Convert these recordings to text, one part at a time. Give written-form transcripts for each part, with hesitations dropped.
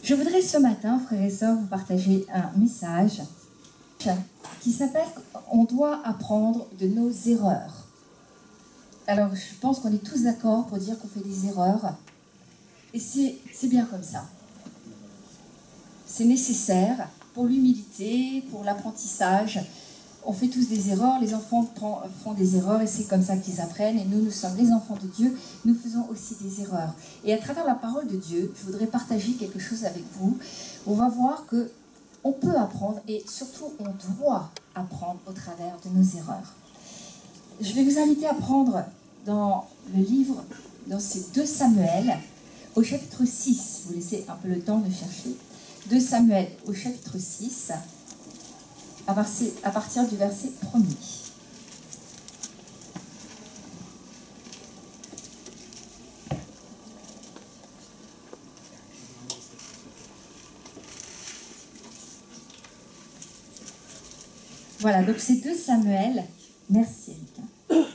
Je voudrais ce matin, frères et sœurs, vous partager un message qui s'appelle « On doit apprendre de nos erreurs ». Alors, je pense qu'on est tous d'accord pour dire qu'on fait des erreurs. Et c'est bien comme ça. C'est nécessaire pour l'humilité, pour l'apprentissage. On fait tous des erreurs, les enfants font des erreurs et c'est comme ça qu'ils apprennent. Et nous sommes les enfants de Dieu, nous faisons aussi des erreurs. Et à travers la parole de Dieu, je voudrais partager quelque chose avec vous. On va voir qu'on peut apprendre et surtout on doit apprendre au travers de nos erreurs. Je vais vous inviter à prendre dans le livre, dans ces 2 Samuel, au chapitre 6. Vous laissez un peu le temps de chercher. 2 Samuel au chapitre 6. À partir du verset 1er. Voilà, donc c'est 2 Samuel, merci Erika,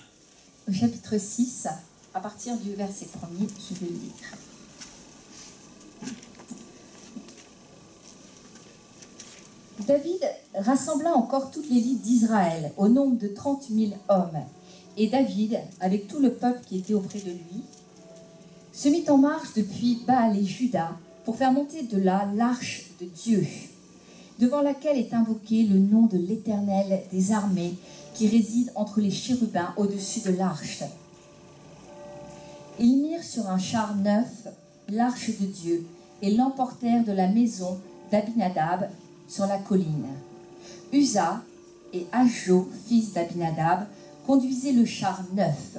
au chapitre 6, à partir du verset 1er, je vais le lire. David rassembla encore toute l'élite d'Israël, au nombre de 30 000 hommes. Et David, avec tout le peuple qui était auprès de lui, se mit en marche depuis Baal et Juda pour faire monter de là l'arche de Dieu, devant laquelle est invoqué le nom de l'Éternel des armées, qui réside entre les chérubins au-dessus de l'arche. Ils mirent sur un char neuf l'arche de Dieu et l'emportèrent de la maison d'Abinadab sur la colline. Uza et Ahjo, fils d'Abinadab, conduisaient le char neuf.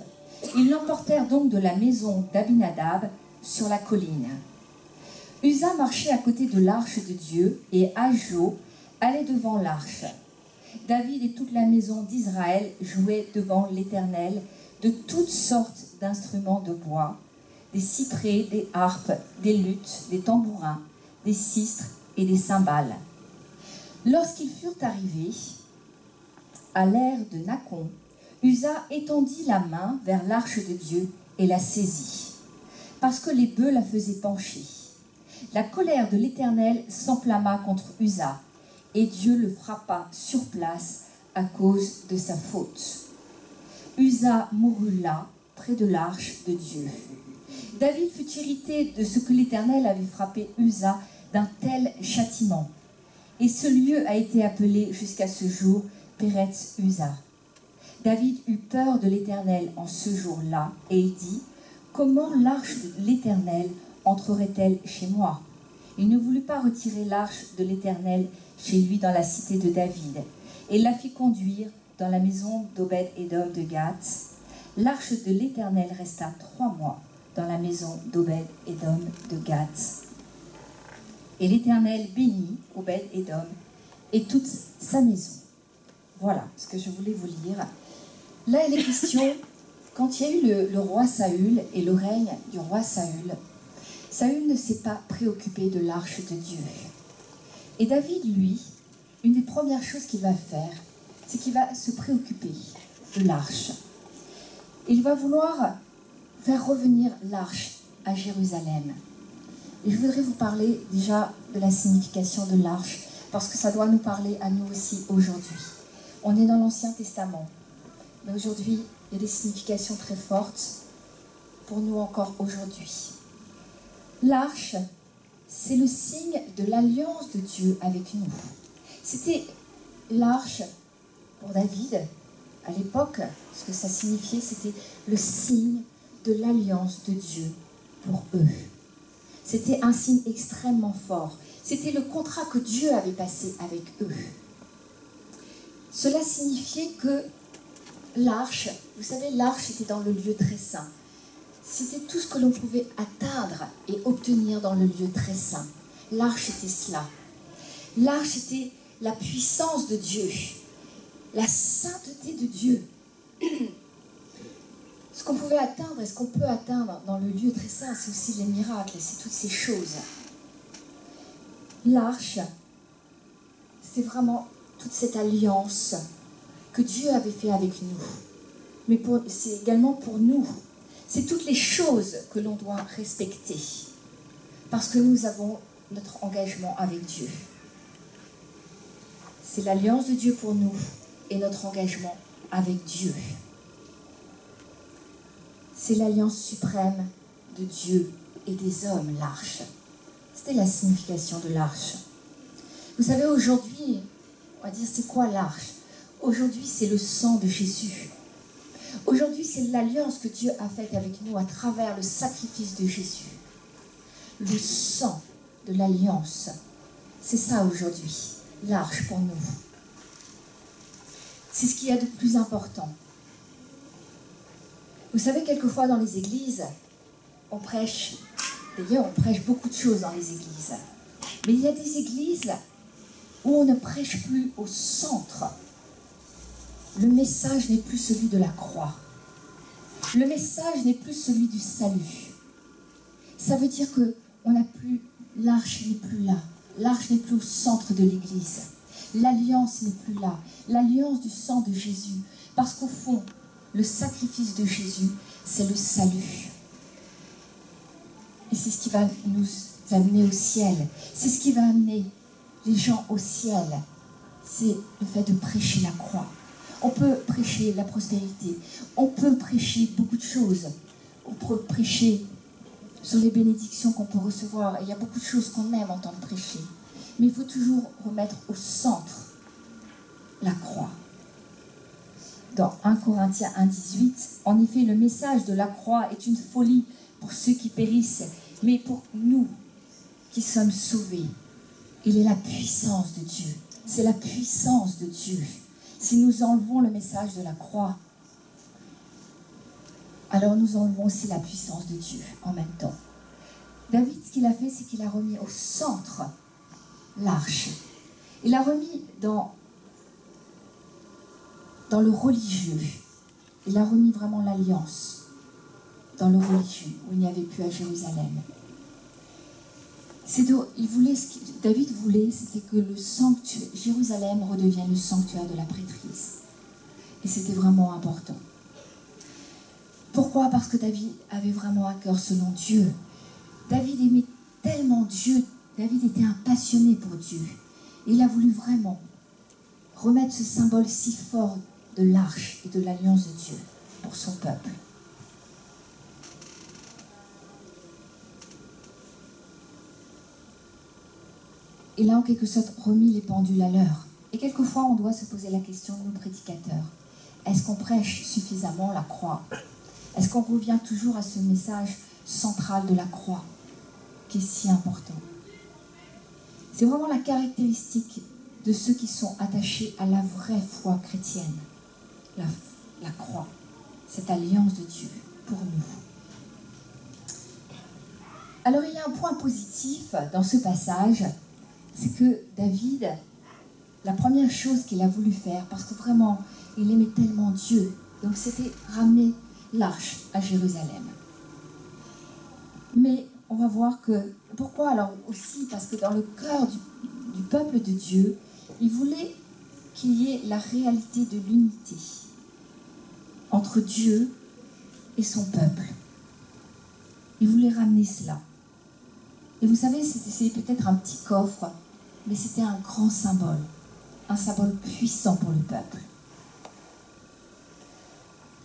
Ils l'emportèrent donc de la maison d'Abinadab sur la colline. Uza marchait à côté de l'arche de Dieu et Ahjo allait devant l'arche. David et toute la maison d'Israël jouaient devant l'Éternel de toutes sortes d'instruments de bois, des cyprès, des harpes, des luths, des tambourins, des sistres et des cymbales. Lorsqu'ils furent arrivés à l'ère de Nacon, Uza étendit la main vers l'arche de Dieu et la saisit, parce que les bœufs la faisaient pencher. La colère de l'Éternel s'enflamma contre Uza, et Dieu le frappa sur place à cause de sa faute. Uza mourut là, près de l'arche de Dieu. David fut irrité de ce que l'Éternel avait frappé Uza d'un tel châtiment. Et ce lieu a été appelé jusqu'à ce jour Péretz Uza. David eut peur de l'Éternel en ce jour-là, et il dit, « Comment l'arche de l'Éternel entrerait-elle chez moi ?» Il ne voulut pas retirer l'arche de l'Éternel chez lui dans la cité de David, et la fit conduire dans la maison d'Obed-Édom de Gath. L'arche de l'Éternel resta 3 mois dans la maison d'Obed-Édom de Gath. Et l'Éternel bénit Obed-Édom et toute sa maison. Voilà ce que je voulais vous lire. Là, il est question, quand il y a eu le roi Saül et le règne du roi Saül, Saül ne s'est pas préoccupé de l'arche de Dieu. Et David, lui, une des premières choses qu'il va faire, c'est qu'il va se préoccuper de l'arche. Il va vouloir faire revenir l'arche à Jérusalem. Et je voudrais vous parler déjà de la signification de l'arche, parce que ça doit nous parler à nous aussi aujourd'hui. On est dans l'Ancien Testament, mais aujourd'hui, il y a des significations très fortes pour nous encore aujourd'hui. L'arche, c'est le signe de l'alliance de Dieu avec nous. C'était l'arche, pour David, à l'époque, ce que ça signifiait, c'était le signe de l'alliance de Dieu pour eux. C'était un signe extrêmement fort. C'était le contrat que Dieu avait passé avec eux. Cela signifiait que l'arche, vous savez, l'arche était dans le lieu très saint. C'était tout ce que l'on pouvait atteindre et obtenir dans le lieu très saint. L'arche était cela. L'arche était la puissance de Dieu, la sainteté de Dieu. Ce qu'on pouvait atteindre et ce qu'on peut atteindre dans le lieu très saint, c'est aussi les miracles, c'est toutes ces choses. L'arche, c'est vraiment toute cette alliance que Dieu avait fait avec nous. Mais c'est également pour nous. C'est toutes les choses que l'on doit respecter. Parce que nous avons notre engagement avec Dieu. C'est l'alliance de Dieu pour nous et notre engagement avec Dieu. C'est l'alliance suprême de Dieu et des hommes, l'arche. C'était la signification de l'arche. Vous savez, aujourd'hui, on va dire, c'est quoi l'arche? Aujourd'hui, c'est le sang de Jésus. Aujourd'hui, c'est l'alliance que Dieu a faite avec nous à travers le sacrifice de Jésus. Le sang de l'alliance. C'est ça aujourd'hui, l'arche pour nous. C'est ce qu'il y a de plus important. Vous savez, quelquefois dans les églises, on prêche, d'ailleurs on prêche beaucoup de choses dans les églises, mais il y a des églises où on ne prêche plus au centre. Le message n'est plus celui de la croix. Le message n'est plus celui du salut. Ça veut dire que on n'a plus, l'arche n'est plus là. L'arche n'est plus au centre de l'église. L'alliance n'est plus là. L'alliance du sang de Jésus. Parce qu'au fond, le sacrifice de Jésus, c'est le salut. Et c'est ce qui va nous amener au ciel. C'est ce qui va amener les gens au ciel. C'est le fait de prêcher la croix. On peut prêcher la prospérité. On peut prêcher beaucoup de choses. On peut prêcher sur les bénédictions qu'on peut recevoir. Et il y a beaucoup de choses qu'on aime entendre prêcher. Mais il faut toujours remettre au centre la croix. Dans 1 Corinthiens 1,18, en effet, le message de la croix est une folie pour ceux qui périssent, mais pour nous qui sommes sauvés, il est la puissance de Dieu. C'est la puissance de Dieu. Si nous enlevons le message de la croix, alors nous enlevons aussi la puissance de Dieu en même temps. David, ce qu'il a fait, c'est qu'il a remis au centre l'arche. Il l'a remis dans le religieux. Il a remis vraiment l'alliance dans le religieux, où il n'y avait plus à Jérusalem. David voulait, c'était que Jérusalem redevienne le sanctuaire de la prêtrise. Et c'était vraiment important. Pourquoi? Parce que David avait vraiment un cœur selon Dieu. David aimait tellement Dieu. David était un passionné pour Dieu. Et il a voulu vraiment remettre ce symbole si fort de l'arche et de l'alliance de Dieu pour son peuple. Il a en quelque sorte remis les pendules à l'heure. Et quelquefois, on doit se poser la question, nous prédicateurs, est-ce qu'on prêche suffisamment la croix? Est-ce qu'on revient toujours à ce message central de la croix qui est si important? C'est vraiment la caractéristique de ceux qui sont attachés à la vraie foi chrétienne. La croix, cette alliance de Dieu pour nous. Alors il y a un point positif dans ce passage, c'est que David, la première chose qu'il a voulu faire, parce que vraiment il aimait tellement Dieu, donc c'était ramener l'arche à Jérusalem. Mais on va voir que, pourquoi alors aussi? Parce que dans le cœur du peuple de Dieu, il voulait qu'il y ait la réalité de l'unité entre Dieu et son peuple. Il voulait ramener cela. Et vous savez, c'est peut-être un petit coffre, mais c'était un grand symbole, un symbole puissant pour le peuple.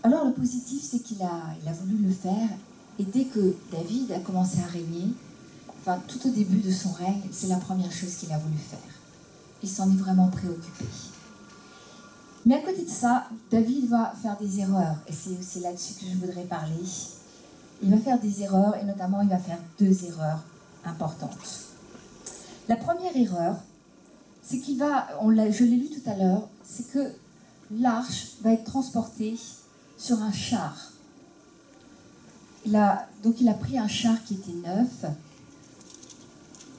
Alors le positif, c'est qu'il a voulu le faire, et dès que David a commencé à régner, enfin tout au début de son règne, c'est la première chose qu'il a voulu faire. Il s'en est vraiment préoccupé. Mais à côté de ça, David va faire des erreurs, et c'est aussi là-dessus que je voudrais parler. Il va faire des erreurs, et notamment il va faire 2 erreurs importantes. La première erreur, c'est qu'il va, je l'ai lu tout à l'heure, c'est que l'arche va être transportée sur un char. Donc il a pris un char qui était neuf,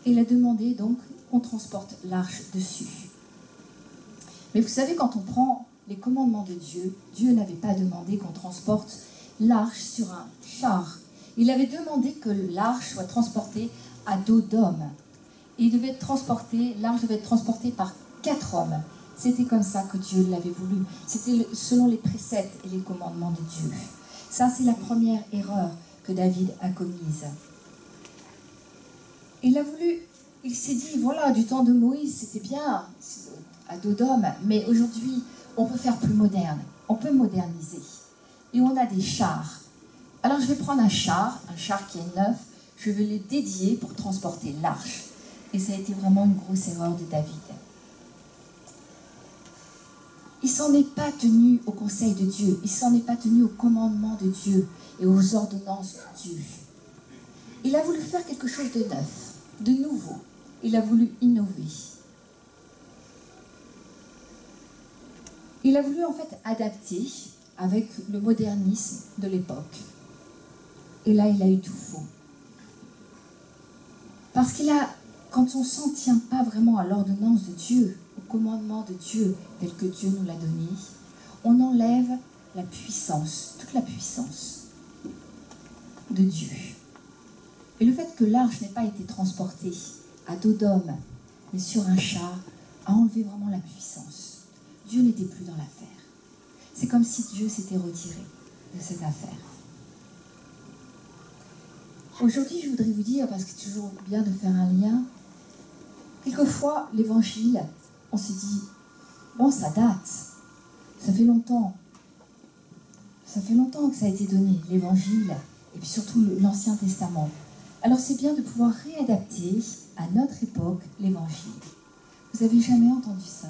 et il a demandé donc qu'on transporte l'arche dessus. Mais vous savez, quand on prend les commandements de Dieu, Dieu n'avait pas demandé qu'on transporte l'arche sur un char. Il avait demandé que l'arche soit transportée à dos d'homme. Et l'arche devait être transportée par 4 hommes. C'était comme ça que Dieu l'avait voulu. C'était selon les préceptes et les commandements de Dieu. Ça, c'est la première erreur que David a commise. Il a voulu il s'est dit, voilà, du temps de Moïse, c'était bien, à dos d'homme, mais aujourd'hui, on peut faire plus moderne, on peut moderniser. Et on a des chars. Alors je vais prendre un char qui est neuf, je vais le dédier pour transporter l'arche. Et ça a été vraiment une grosse erreur de David. Il s'en est pas tenu au conseil de Dieu, il s'en est pas tenu au commandement de Dieu et aux ordonnances de Dieu. Il a voulu faire quelque chose de neuf, de nouveau. Il a voulu innover. Il a voulu en fait adapter avec le modernisme de l'époque. Et là, il a eu tout faux. Parce quand on s'en tient pas vraiment à l'ordonnance de Dieu, au commandement de Dieu tel que Dieu nous l'a donné, on enlève la puissance, toute la puissance de Dieu. Et le fait que l'arche n'ait pas été transportée à dos d'homme, mais sur un char, a enlevé vraiment la puissance. Dieu n'était plus dans l'affaire. C'est comme si Dieu s'était retiré de cette affaire. Aujourd'hui, je voudrais vous dire, parce que c'est toujours bien de faire un lien, quelquefois, l'évangile, on se dit, bon, ça date, ça fait longtemps. Ça fait longtemps que ça a été donné, l'évangile, et puis surtout l'Ancien Testament. Alors c'est bien de pouvoir réadapter à notre époque l'évangile. Vous n'avez jamais entendu ça?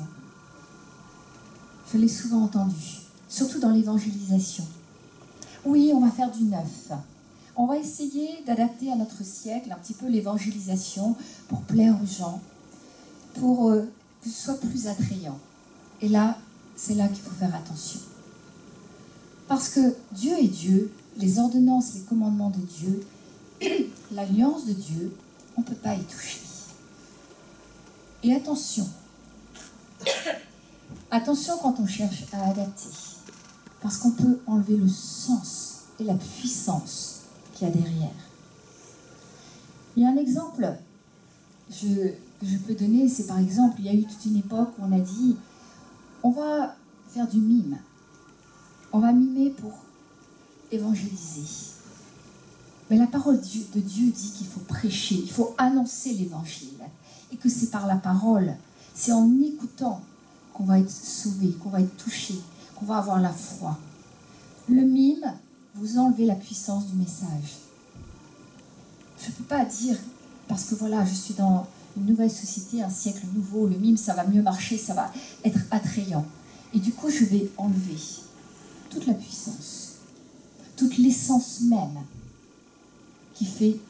Je l'ai souvent entendu, surtout dans l'évangélisation. Oui, on va faire du neuf. On va essayer d'adapter à notre siècle un petit peu l'évangélisation pour plaire aux gens, pour que ce soit plus attrayant. Et là, c'est là qu'il faut faire attention. Parce que Dieu est Dieu, les ordonnances, les commandements de Dieu, l'alliance de Dieu, on ne peut pas y toucher. Et attention, attention quand on cherche à adapter, parce qu'on peut enlever le sens et la puissance qu'il y a derrière. Il y a un exemple que je peux donner, c'est par exemple, il y a eu toute une époque où on a dit, on va faire du mime, on va mimer pour évangéliser. Mais la parole de Dieu dit qu'il faut prêcher, il faut annoncer l'évangile. Et que c'est par la parole, c'est en écoutant qu'on va être sauvé, qu'on va être touché, qu'on va avoir la foi. Le mime, vous enlevez la puissance du message. Je ne peux pas dire, parce que voilà, je suis dans une nouvelle société, un siècle nouveau, le mime, ça va mieux marcher, ça va être attrayant. Et du coup, je vais enlever toute la puissance, toute l'essence même qui fait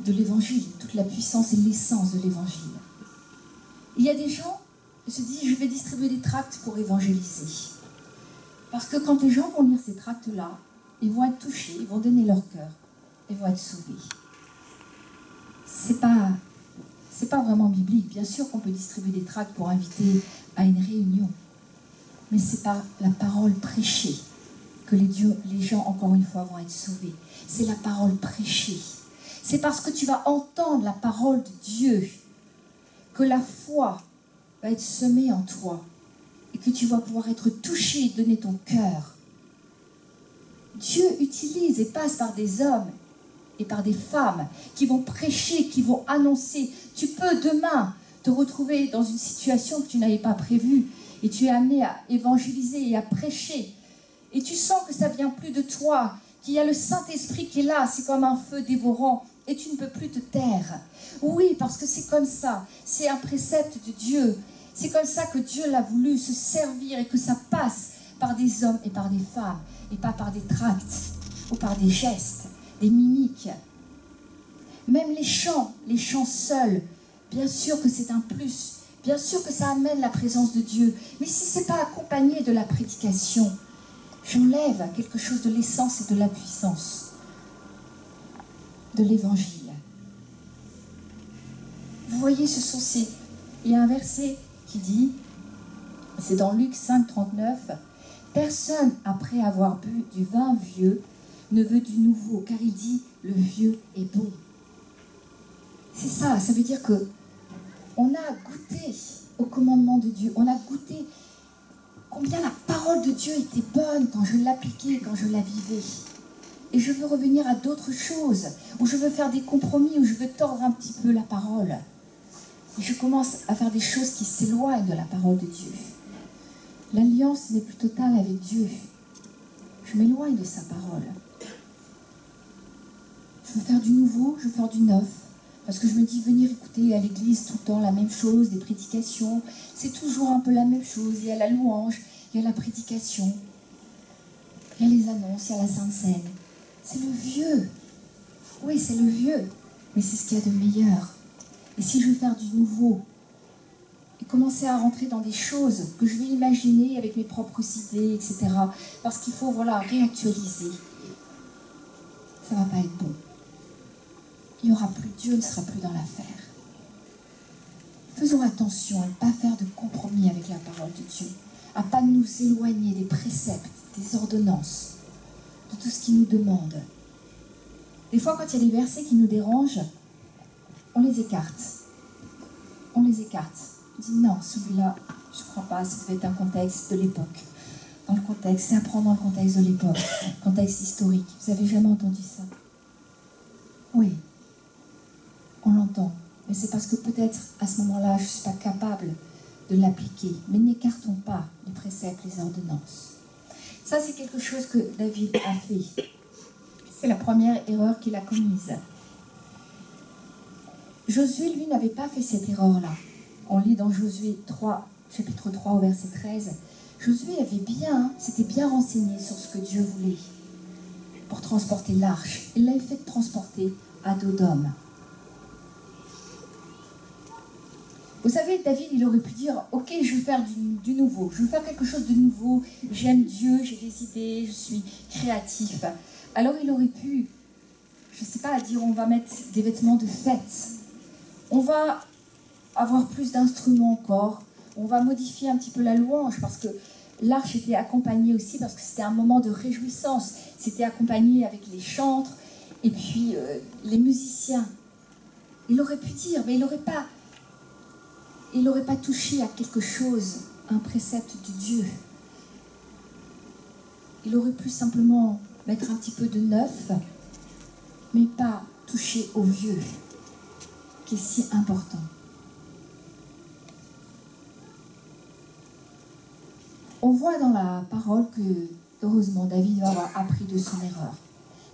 de l'évangile, toute la puissance et l'essence de l'évangile. Il y a des gens qui se disent, je vais distribuer des tracts pour évangéliser. Parce que quand les gens vont lire ces tracts-là, ils vont être touchés, ils vont donner leur cœur, ils vont être sauvés. C'est pas vraiment biblique. Bien sûr qu'on peut distribuer des tracts pour inviter à une réunion, mais c'est par la parole prêchée que les gens, encore une fois, vont être sauvés. C'est la parole prêchée. C'est parce que tu vas entendre la parole de Dieu que la foi va être semée en toi et que tu vas pouvoir être touché et donner ton cœur. Dieu utilise et passe par des hommes et par des femmes qui vont prêcher, qui vont annoncer. Tu peux demain te retrouver dans une situation que tu n'avais pas prévue et tu es amené à évangéliser et à prêcher. Et tu sens que ça vient plus de toi, qu'il y a le Saint-Esprit qui est là, c'est comme un feu dévorant, et tu ne peux plus te taire. Oui, parce que c'est comme ça, c'est un précepte de Dieu. C'est comme ça que Dieu l'a voulu, se servir, et que ça passe par des hommes et par des femmes, et pas par des tracts, ou par des gestes, des mimiques. Même les chants seuls, bien sûr que c'est un plus, bien sûr que ça amène la présence de Dieu, mais si ce n'est pas accompagné de la prédication, j'enlève quelque chose de l'essence et de la puissance de l'évangile. Vous voyez, il y a un verset qui dit, c'est dans Luc 5, 39, « Personne, après avoir bu du vin vieux, ne veut du nouveau, car il dit, le vieux est bon. » C'est ça, ça veut dire que on a goûté au commandement de Dieu, on a goûté combien la parole de Dieu était bonne quand je l'appliquais, quand je la vivais. Et je veux revenir à d'autres choses, où je veux faire des compromis, où je veux tordre un petit peu la parole. Et je commence à faire des choses qui s'éloignent de la parole de Dieu. L'alliance n'est plus totale avec Dieu. Je m'éloigne de sa parole. Je veux faire du nouveau, je veux faire du neuf. Parce que je me dis, venir écouter à l'église tout le temps la même chose, des prédications, c'est toujours un peu la même chose. Il y a la louange, il y a la prédication, il y a les annonces, il y a la Sainte Seine. C'est le vieux. Oui, c'est le vieux. Mais c'est ce qu'il y a de meilleur. Et si je veux faire du nouveau, et commencer à rentrer dans des choses que je vais imaginer avec mes propres idées, etc. Parce qu'il faut, voilà, réactualiser. Ça ne va pas être bon. Il n'y aura plus, Dieu ne sera plus dans l'affaire. Faisons attention à ne pas faire de compromis avec la parole de Dieu, à ne pas nous éloigner des préceptes, des ordonnances, de tout ce qu'il nous demande. Des fois, quand il y a des versets qui nous dérangent, on les écarte. On les écarte. On dit non, celui-là, je ne crois pas, ça devait être un contexte de l'époque. Dans le contexte, c'est à prendre dans le contexte de l'époque, contexte historique. Vous avez jamais entendu ça? Oui. On l'entend, mais c'est parce que peut-être à ce moment-là, je ne suis pas capable de l'appliquer. Mais n'écartons pas les préceptes, les ordonnances. Ça, c'est quelque chose que David a fait. C'est la première erreur qu'il a commise. Josué, lui, n'avait pas fait cette erreur-là. On lit dans Josué 3, chapitre 3 au verset 13. Josué s'était bien renseigné sur ce que Dieu voulait pour transporter l'arche. Il l'avait fait transporter à Dodom. Vous savez, David, il aurait pu dire, ok, je veux faire du nouveau, je veux faire quelque chose de nouveau, j'aime Dieu, j'ai des idées, je suis créatif. Alors il aurait pu, je ne sais pas, dire, on va mettre des vêtements de fête, on va avoir plus d'instruments encore, on va modifier un petit peu la louange, parce que l'arche était accompagnée aussi, parce que c'était un moment de réjouissance, c'était accompagné avec les chantres, et puis les musiciens. Il aurait pu dire, mais il n'aurait pas touché à quelque chose, un précepte de Dieu. Il aurait pu simplement mettre un petit peu de neuf, mais pas toucher au vieux, qui est si important. On voit dans la parole que, heureusement, David va avoir appris de son erreur.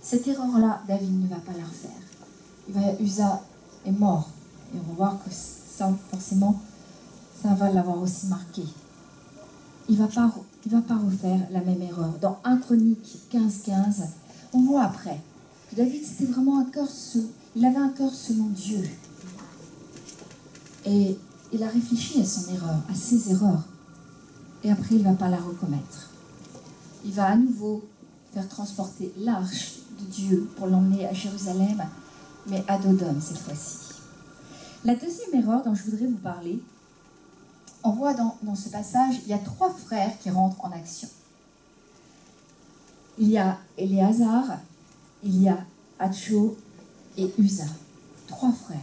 Cette erreur-là, David ne va pas la refaire. Uza est mort. Et on va voir que ça, forcément, ça va l'avoir aussi marqué. Il ne va pas refaire la même erreur. Dans 1 Chronique 15-15, on voit après que David, c'était vraiment il avait un cœur selon Dieu. Et il a réfléchi à son erreur, à ses erreurs. Et après, il ne va pas la recommettre. Il va à nouveau faire transporter l'arche de Dieu pour l'emmener à Jérusalem, mais à Dodom cette fois-ci. La deuxième erreur dont je voudrais vous parler, on voit dans ce passage, il y a 3 frères qui rentrent en action. Il y a Éléazar, il y a Adjo et Uza. 3 frères.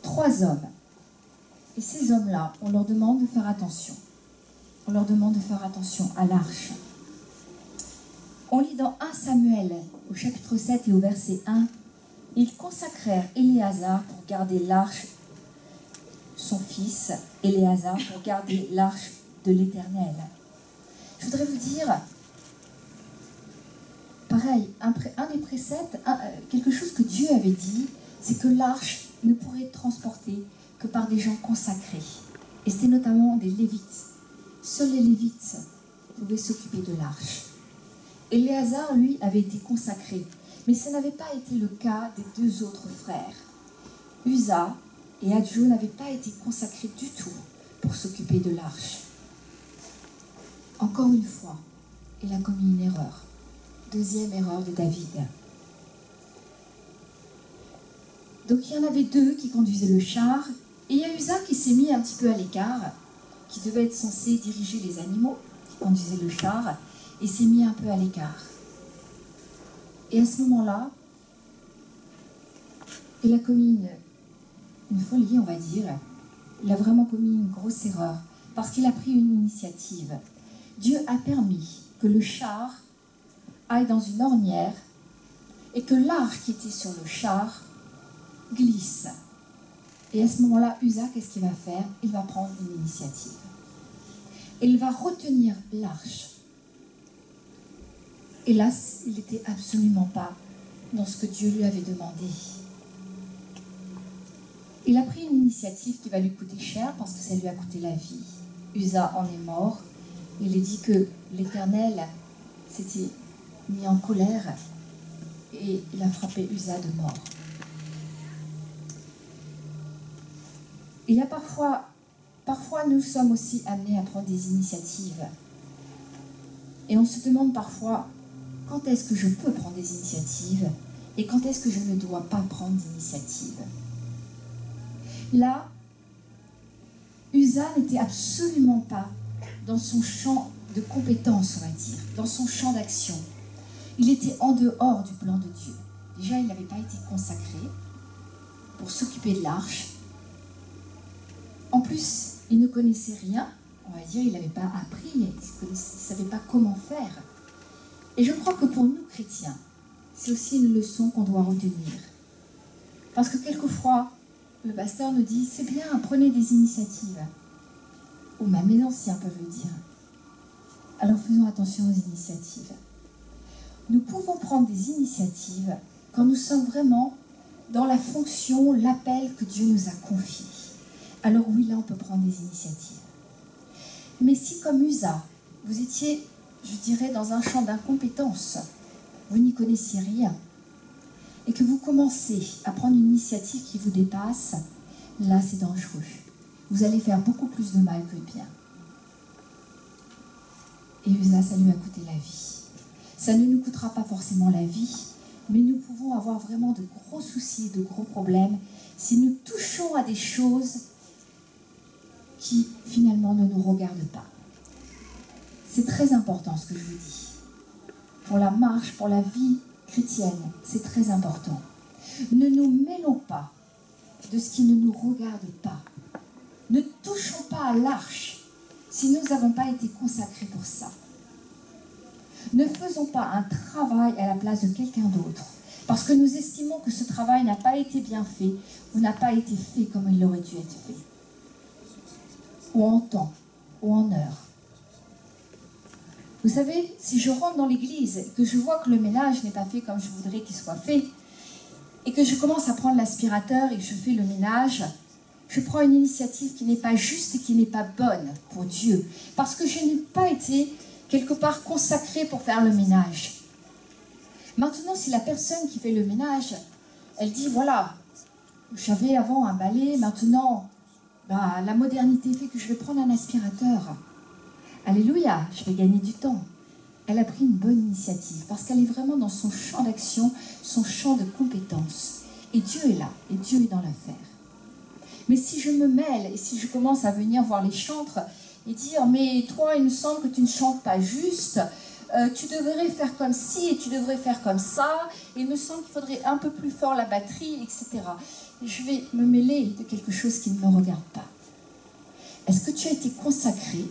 3 hommes. Et ces hommes-là, on leur demande de faire attention. On leur demande de faire attention à l'arche. On lit dans 1 Samuel, au chapitre 7 et au verset 1, « Ils consacrèrent Éléazar pour garder l'arche, son fils Éléazar pour garder l'arche de l'Éternel. » Je voudrais vous dire, pareil, un des préceptes, quelque chose que Dieu avait dit, c'est que l'arche ne pourrait être transportée que par des gens consacrés. Et c'était notamment des Lévites. Seuls les Lévites pouvaient s'occuper de l'arche. Éléazar, lui, avait été consacré. Mais ce n'avait pas été le cas des 2 autres frères. Uza et Adjo n'avaient pas été consacrés du tout pour s'occuper de l'arche. Encore une fois, il a commis une erreur. 2e erreur de David. Donc il y en avait 2 qui conduisaient le char, et il y a Uza qui s'est mis un petit peu à l'écart, qui devait être censé diriger les animaux, qui conduisaient le char, et s'est mis un peu à l'écart. Et à ce moment-là, il a commis une folie, on va dire. Il a vraiment commis une grosse erreur, parce qu'il a pris une initiative. Dieu a permis que le char aille dans une ornière et que l'arche qui était sur le char glisse. Et à ce moment-là, Uza, qu'est-ce qu'il va faire? Il va prendre une initiative. Il va retenir l'arche. Hélas, il n'était absolument pas dans ce que Dieu lui avait demandé. Il a pris une initiative qui va lui coûter cher parce que ça lui a coûté la vie. Uza en est mort. Il est dit que l'Éternel s'était mis en colère et il a frappé Uza de mort. Il y a parfois nous sommes aussi amenés à prendre des initiatives. Et on se demande parfois, quand est-ce que je peux prendre des initiatives et quand est-ce que je ne dois pas prendre d'initiative? Là, Uza n'était absolument pas dans son champ de compétences, on va dire, dans son champ d'action. Il était en dehors du plan de Dieu. Déjà, il n'avait pas été consacré pour s'occuper de l'arche. En plus, il ne connaissait rien, on va dire, il n'avait pas appris, il ne savait pas comment faire. Et je crois que pour nous, chrétiens, c'est aussi une leçon qu'on doit retenir. Parce que quelquefois, le pasteur nous dit, c'est bien, prenez des initiatives. Ou même les anciens peuvent le dire. Alors faisons attention aux initiatives. Nous pouvons prendre des initiatives quand nous sommes vraiment dans la fonction, l'appel que Dieu nous a confié. Alors oui, là, on peut prendre des initiatives. Mais si, comme Uza, vous étiez, je dirais, dans un champ d'incompétence, vous n'y connaissiez rien, et que vous commencez à prendre une initiative qui vous dépasse, là, c'est dangereux. Vous allez faire beaucoup plus de mal que de bien. Et Uza, ça lui a coûté la vie. Ça ne nous coûtera pas forcément la vie, mais nous pouvons avoir vraiment de gros soucis, de gros problèmes, si nous touchons à des choses qui, finalement, ne nous regardent pas. C'est très important ce que je vous dis. Pour la marche, pour la vie chrétienne, c'est très important. Ne nous mêlons pas de ce qui ne nous regarde pas. Ne touchons pas à l'arche si nous n'avons pas été consacrés pour ça. Ne faisons pas un travail à la place de quelqu'un d'autre parce que nous estimons que ce travail n'a pas été bien fait ou n'a pas été fait comme il aurait dû être fait. Ou en temps, ou en heure. Vous savez, si je rentre dans l'église et que je vois que le ménage n'est pas fait comme je voudrais qu'il soit fait, et que je commence à prendre l'aspirateur et que je fais le ménage, je prends une initiative qui n'est pas juste et qui n'est pas bonne pour Dieu, parce que je n'ai pas été quelque part consacrée pour faire le ménage. Maintenant, si la personne qui fait le ménage, elle dit, voilà, j'avais avant un balai, maintenant, la modernité fait que je vais prendre un aspirateur. Alléluia, je vais gagner du temps. Elle a pris une bonne initiative parce qu'elle est vraiment dans son champ d'action, son champ de compétences. Et Dieu est là, et Dieu est dans l'affaire. Mais si je me mêle et si je commence à venir voir les chantres et dire « mais toi, il me semble que tu ne chantes pas juste, tu devrais faire comme ci et tu devrais faire comme ça, et il me semble qu'il faudrait un peu plus fort la batterie, etc. » Je vais me mêler de quelque chose qui ne me regarde pas. Est-ce que tu as été consacré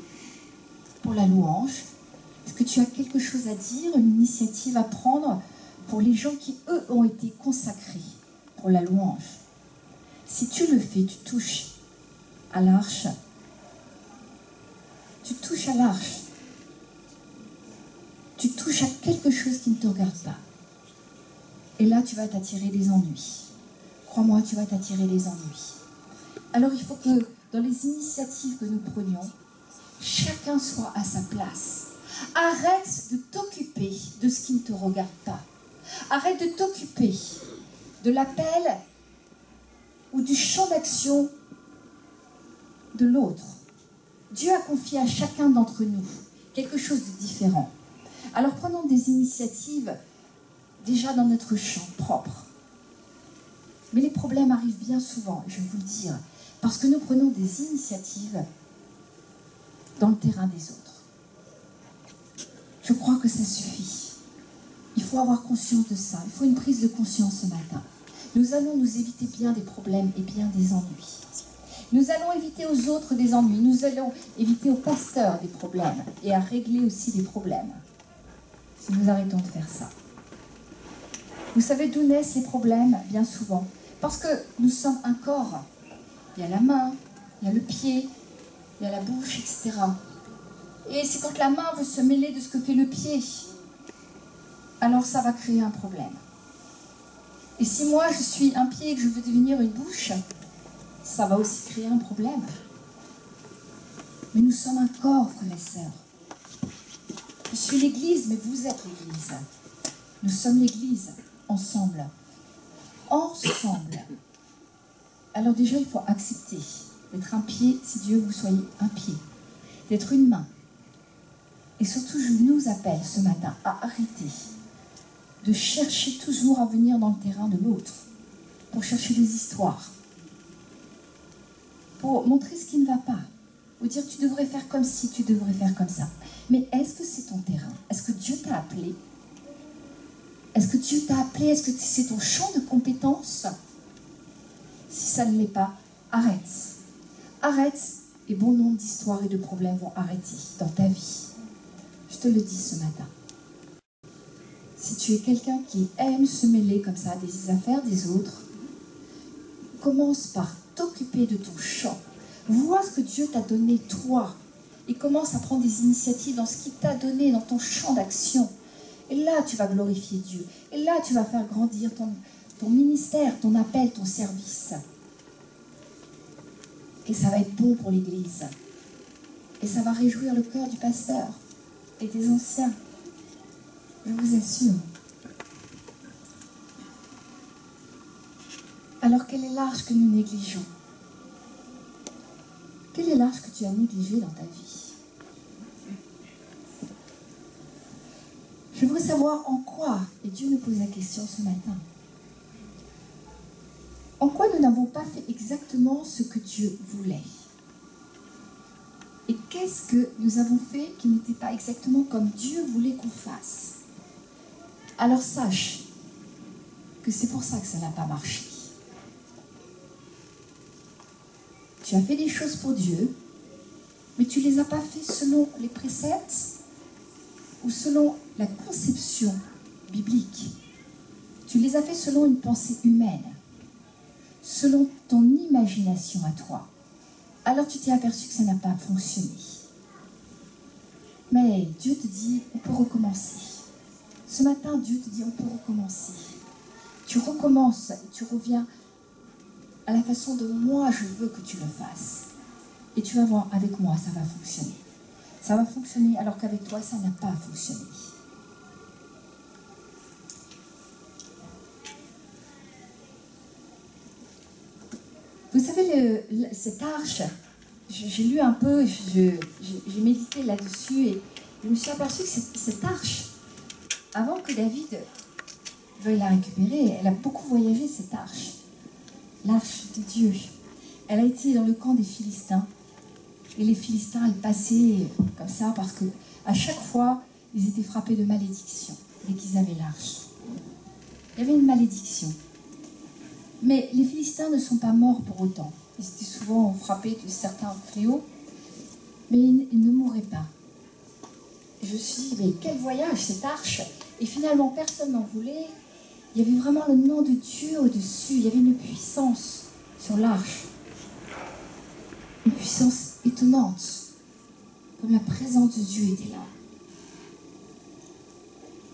pour la louange? Est-ce que tu as quelque chose à dire, une initiative à prendre pour les gens qui, eux, ont été consacrés pour la louange? Si tu le fais, tu touches à l'arche. Tu touches à l'arche. Tu touches à quelque chose qui ne te regarde pas. Et là, tu vas t'attirer des ennuis. Crois-moi, tu vas t'attirer des ennuis. Alors, il faut que, dans les initiatives que nous prenions, chacun soit à sa place. Arrête de t'occuper de ce qui ne te regarde pas. Arrête de t'occuper de l'appel ou du champ d'action de l'autre. Dieu a confié à chacun d'entre nous quelque chose de différent. Alors prenons des initiatives déjà dans notre champ propre. Mais les problèmes arrivent bien souvent, je vais vous le dire, parce que nous prenons des initiatives dans le terrain des autres. Je crois que ça suffit. Il faut avoir conscience de ça. Il faut une prise de conscience ce matin. Nous allons nous éviter bien des problèmes et bien des ennuis. Nous allons éviter aux autres des ennuis. Nous allons éviter aux pasteurs des problèmes et à régler aussi des problèmes. si nous arrêtons de faire ça. Vous savez d'où naissent les problèmes? Bien souvent. Parce que nous sommes un corps. Il y a la main, il y a le pied, il y a la bouche, etc. Et c'est quand la main veut se mêler de ce que fait le pied, alors ça va créer un problème. Et si moi je suis un pied et que je veux devenir une bouche, ça va aussi créer un problème. Mais nous sommes un corps, frères et sœurs. Je suis l'Église, mais vous êtes l'Église. Nous sommes l'Église, ensemble. Ensemble. Alors déjà, il faut accepter d'être un pied, si Dieu vous soyez un pied. D'être une main. Et surtout, je nous appelle ce matin à arrêter de chercher toujours à venir dans le terrain de l'autre, pour chercher des histoires, pour montrer ce qui ne va pas, ou dire tu devrais faire comme ci, tu devrais faire comme ça. Mais est-ce que c'est ton terrain? Est-ce que Dieu t'a appelé? Est-ce que Dieu t'a appelé? Est-ce que c'est ton champ de compétences? Si ça ne l'est pas, arrête. Arrête, et bon nombre d'histoires et de problèmes vont arrêter dans ta vie. Je te le dis ce matin. Si tu es quelqu'un qui aime se mêler comme ça des affaires des autres, commence par t'occuper de ton champ. Vois ce que Dieu t'a donné, toi, et commence à prendre des initiatives dans ce qu'il t'a donné, dans ton champ d'action. Et là, tu vas glorifier Dieu. Et là, tu vas faire grandir ton ministère, ton appel, ton service. Et ça va être bon pour l'Église. Et ça va réjouir le cœur du pasteur et des anciens. Je vous assure. Alors, quelle est l'arche que nous négligeons? Quelle est l'arche que tu as négligée dans ta vie? Je voudrais savoir en quoi, et Dieu nous pose la question ce matin, en quoi nous n'avons pas fait exactement ce que Dieu voulait? Et qu'est-ce que nous avons fait qui n'était pas exactement comme Dieu voulait qu'on fasse? Alors sache que c'est pour ça que ça n'a pas marché. Tu as fait des choses pour Dieu, mais tu ne les as pas fait selon les préceptes ou selon la conception biblique. Tu les as fait selon une pensée humaine, selon ton imagination à toi. Alors tu t'es aperçu que ça n'a pas fonctionné. Mais Dieu te dit, on peut recommencer. Ce matin, Dieu te dit, on peut recommencer. Tu recommences et tu reviens à la façon dont moi je veux que tu le fasses. Et tu vas voir, avec moi, ça va fonctionner. Ça va fonctionner alors qu'avec toi, ça n'a pas fonctionné. Vous savez, cette arche, j'ai lu un peu, j'ai médité là-dessus et je me suis aperçue que cette arche, avant que David veuille la récupérer, elle a beaucoup voyagé, cette arche. L'arche de Dieu. Elle a été dans le camp des Philistins. Et les Philistins, elles passaient comme ça parce que à chaque fois, ils étaient frappés de malédiction dès qu'ils avaient l'arche. Il y avait une malédiction. Mais les Philistins ne sont pas morts pour autant. Ils étaient souvent frappés de certains fléaux, mais ils ne mouraient pas. Et je me suis dit, mais quel voyage cette arche! Et finalement, personne n'en voulait. Il y avait vraiment le nom de Dieu au-dessus. Il y avait une puissance sur l'arche. Une puissance étonnante. Comme la présence de Dieu était là.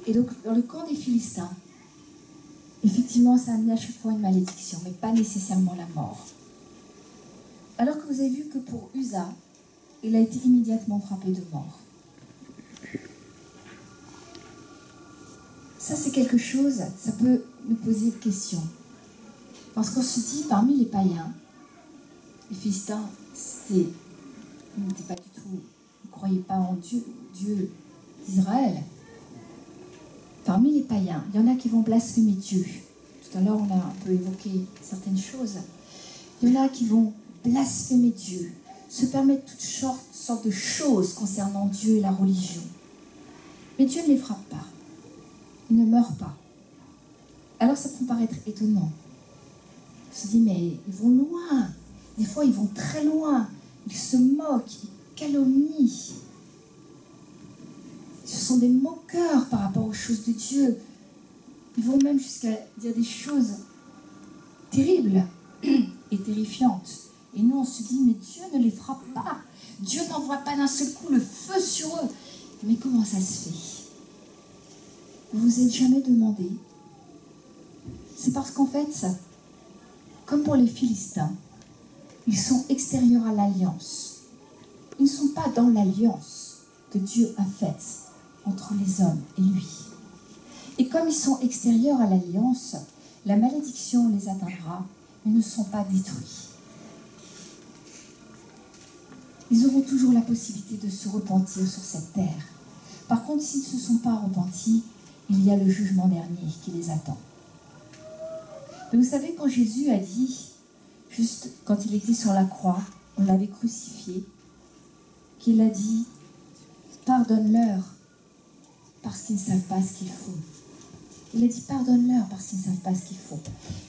Et donc, dans le camp des Philistins, effectivement, ça a amené à chaque fois une malédiction, mais pas nécessairement la mort. Alors que vous avez vu que pour Uza, il a été immédiatement frappé de mort. Ça, c'est quelque chose, ça peut nous poser une question. Parce qu'on se dit, parmi les païens, les Philistins, ils n'étaient pas du tout, ils ne croyaient pas en Dieu d'Israël. Parmi les païens, il y en a qui vont blasphémer Dieu. Tout à l'heure, on a un peu évoqué certaines choses. Il y en a qui vont blasphémer Dieu, se permettre toutes sortes de choses concernant Dieu et la religion. Mais Dieu ne les frappe pas. Il ne meurt pas. Alors ça peut paraître étonnant. On se dit, mais ils vont loin. Des fois, ils vont très loin. Ils se moquent, ils calomnient. Ce sont des moqueurs par rapport aux choses de Dieu. Ils vont même jusqu'à dire des choses terribles et terrifiantes. Et nous, on se dit, mais Dieu ne les frappe pas. Dieu n'envoie pas d'un seul coup le feu sur eux. Mais comment ça se fait? Vous vous êtes jamais demandé? C'est parce qu'en fait, comme pour les Philistins, ils sont extérieurs à l'alliance. Ils ne sont pas dans l'alliance que Dieu a faite entre les hommes et lui. Et comme ils sont extérieurs à l'alliance, la malédiction les atteindra, mais ne sont pas détruits. Ils auront toujours la possibilité de se repentir sur cette terre. Par contre, s'ils ne se sont pas repentis, il y a le jugement dernier qui les attend. Et vous savez, quand Jésus a dit, juste quand il était sur la croix, on l'avait crucifié, qu'il a dit, pardonne-leur parce qu'ils ne savent pas ce qu'ils font. Il a dit, pardonne-leur parce qu'ils ne savent pas ce qu'ils font.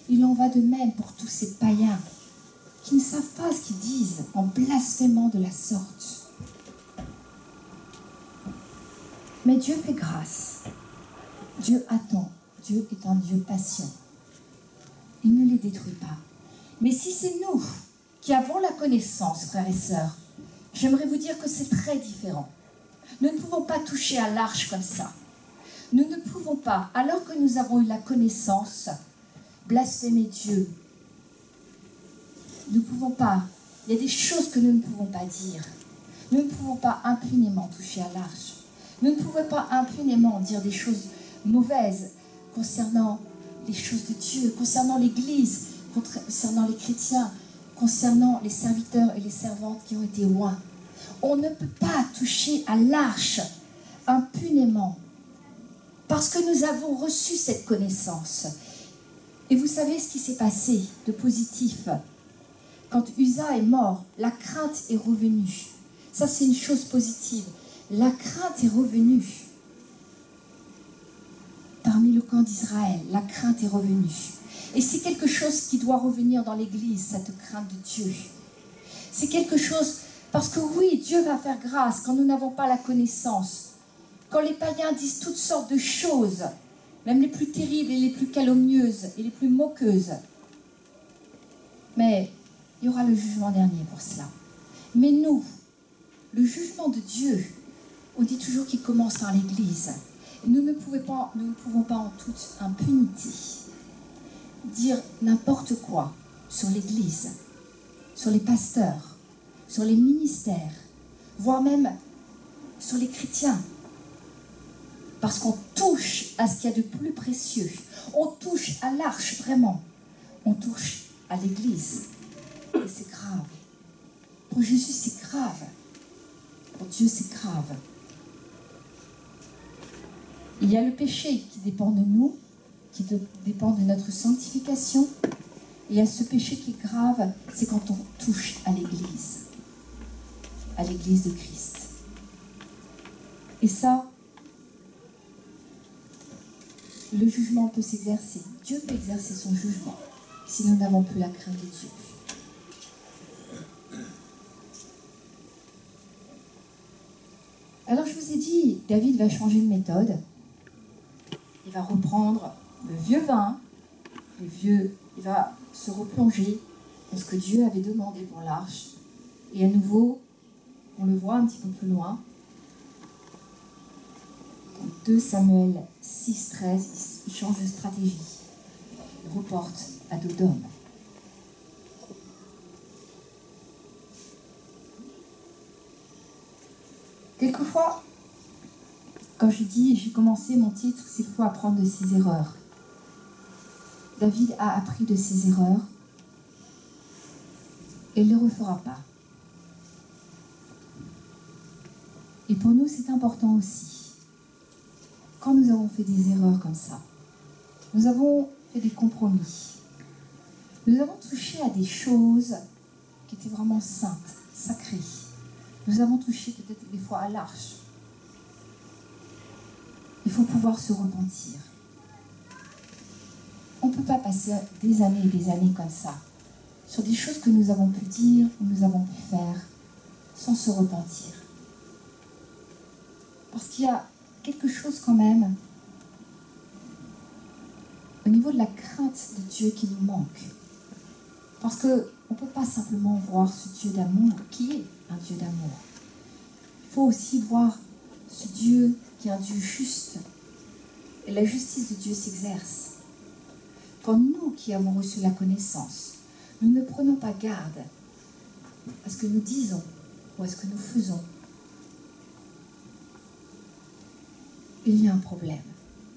Il en va de même pour tous ces païens qui ne savent pas ce qu'ils disent en blasphémant de la sorte. Mais Dieu fait grâce. Dieu attend. Dieu est un Dieu patient. Il ne les détruit pas. Mais si c'est nous qui avons la connaissance, frères et sœurs, j'aimerais vous dire que c'est très différent. Nous ne pouvons pas toucher à l'arche comme ça. Nous ne pouvons pas, alors que nous avons eu la connaissance, blasphémer Dieu. Nous ne pouvons pas. Il y a des choses que nous ne pouvons pas dire. Nous ne pouvons pas impunément toucher à l'arche. Nous ne pouvons pas impunément dire des choses mauvaises concernant les choses de Dieu, concernant l'Église, concernant les chrétiens, concernant les serviteurs et les servantes qui ont été loin. On ne peut pas toucher à l'arche impunément parce que nous avons reçu cette connaissance. Et vous savez ce qui s'est passé de positif? Quand Uza est mort, la crainte est revenue. Ça, c'est une chose positive. La crainte est revenue. Parmi le camp d'Israël, la crainte est revenue. Et c'est quelque chose qui doit revenir dans l'Église, cette crainte de Dieu. C'est quelque chose, parce que oui, Dieu va faire grâce quand nous n'avons pas la connaissance. Quand les païens disent toutes sortes de choses, même les plus terribles et les plus calomnieuses et les plus moqueuses. Mais il y aura le jugement dernier pour cela. Mais nous, le jugement de Dieu, on dit toujours qu'il commence par l'Église. Nous ne pouvons pas en toute impunité dire n'importe quoi sur l'Église, sur les pasteurs, sur les ministères, voire même sur les chrétiens. Parce qu'on touche à ce qu'il y a de plus précieux. On touche à l'arche, vraiment. On touche à l'Église. Et c'est grave. Pour Jésus, c'est grave. Pour Dieu, c'est grave. Il y a le péché qui dépend de nous, qui dépend de notre sanctification. Et il y a ce péché qui est grave, c'est quand on touche à l'Église de Christ. Et ça, le jugement peut s'exercer. Dieu peut exercer son jugement si nous n'avons plus la crainte de Dieu. Alors je vous ai dit, David va changer de méthode. Il va reprendre le vieux vin, il va se replonger dans ce que Dieu avait demandé pour l'arche. Et à nouveau, on le voit un petit peu plus loin, dans 2 Samuel 6, 13, il change de stratégie. Il reporte à Dodom. Quelquefois, quand j'ai commencé mon titre, c'est qu'il faut apprendre de ses erreurs. David a appris de ses erreurs et il ne les refera pas. Et pour nous, c'est important aussi. Quand nous avons fait des erreurs comme ça, nous avons fait des compromis. Nous avons touché à des choses qui étaient vraiment saintes, sacrées. Nous avons touché peut-être des fois à l'arche. Il faut pouvoir se repentir. On ne peut pas passer des années et des années comme ça, sur des choses que nous avons pu dire ou nous avons pu faire, sans se repentir. Parce qu'il y a quelque chose quand même au niveau de la crainte de Dieu qui nous manque. Parce qu'on ne peut pas simplement voir ce Dieu d'amour qui est un Dieu d'amour. Il faut aussi voir ce Dieu qui est un Dieu juste. Et la justice de Dieu s'exerce. Quand nous qui avons reçu la connaissance, nous ne prenons pas garde à ce que nous disons ou à ce que nous faisons, il y a un problème.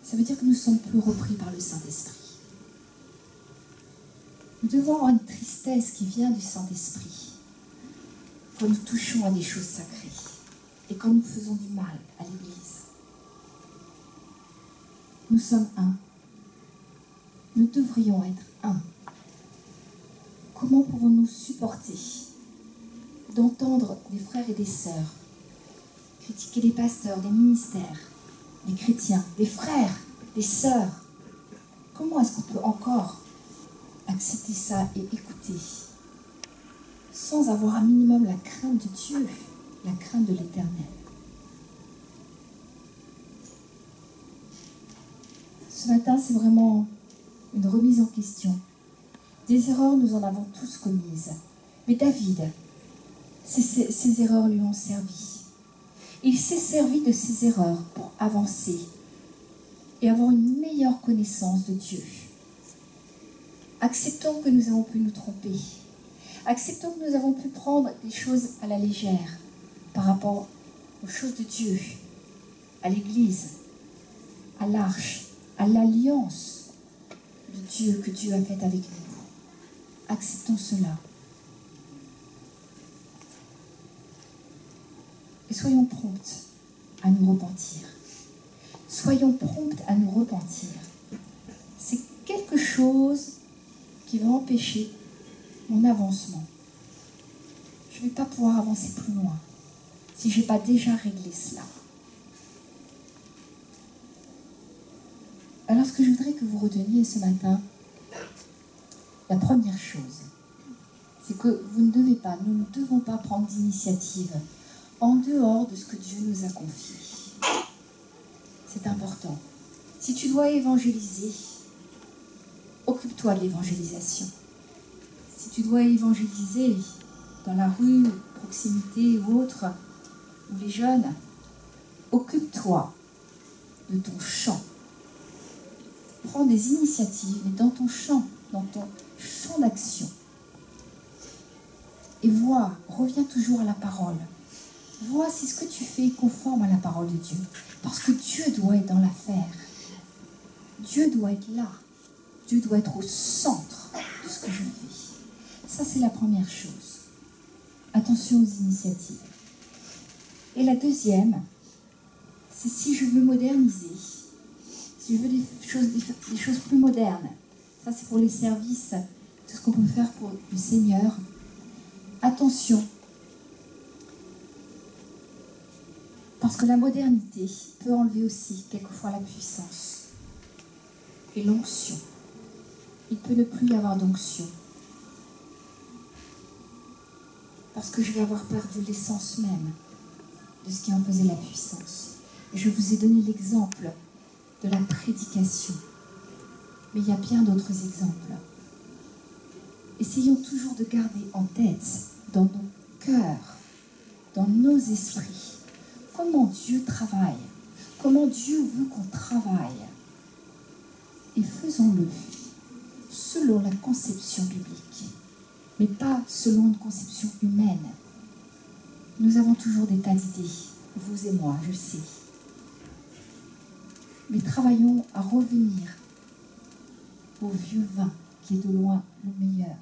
Ça veut dire que nous ne sommes plus repris par le Saint-Esprit. Nous devons avoir une tristesse qui vient du Saint-Esprit quand nous touchons à des choses sacrées et quand nous faisons du mal à l'Église. Nous sommes un. Nous devrions être un. Comment pouvons-nous supporter d'entendre des frères et des sœurs critiquer des pasteurs, des ministères, des chrétiens, des frères, des sœurs? Comment est-ce qu'on peut encore accepter ça et écouter sans avoir un minimum la crainte de Dieu, la crainte de l'Éternel? Ce matin, c'est vraiment une remise en question. Des erreurs, nous en avons tous commises. Mais David, ces erreurs lui ont servi. Il s'est servi de ces erreurs pour avancer et avoir une meilleure connaissance de Dieu. Acceptons que nous avons pu nous tromper. Acceptons que nous avons pu prendre des choses à la légère par rapport aux choses de Dieu, à l'Église, à l'arche, à l'alliance de Dieu que Dieu a faite avec nous. Acceptons cela. Et soyons promptes à nous repentir. Soyons promptes à nous repentir. C'est quelque chose qui va empêcher mon avancement. Je ne vais pas pouvoir avancer plus loin si je n'ai pas déjà réglé cela. Alors ce que je voudrais que vous reteniez ce matin, la première chose, c'est que vous ne devez pas, nous ne devons pas prendre d'initiative en dehors de ce que Dieu nous a confié. C'est important. Si tu dois évangéliser, occupe-toi de l'évangélisation. Si tu dois évangéliser dans la rue, proximité ou autre, ou les jeunes, occupe-toi de ton champ. Prends des initiatives, mais dans ton champ d'action. Et vois, reviens toujours à la parole. Vois si ce que tu fais est conforme à la parole de Dieu. Parce que Dieu doit être dans l'affaire. Dieu doit être là. Dieu doit être au centre de ce que je fais. Ça, c'est la première chose. Attention aux initiatives. Et la deuxième, c'est si je veux moderniser, si je veux des choses plus modernes. Ça, c'est pour les services, tout ce qu'on peut faire pour le Seigneur. Attention. Parce que la modernité peut enlever aussi quelquefois la puissance et l'onction. Il peut ne plus y avoir d'onction. Parce que je vais avoir perdu l'essence même de ce qui en faisait la puissance. Et je vous ai donné l'exemple de la prédication. Mais il y a bien d'autres exemples. Essayons toujours de garder en tête, dans nos cœurs, dans nos esprits, comment Dieu travaille, comment Dieu veut qu'on travaille. Et faisons-le selon la conception biblique, mais pas selon une conception humaine. Nous avons toujours des tas d'idées, vous et moi, je sais. Mais travaillons à revenir au vieux vin qui est de loin le meilleur.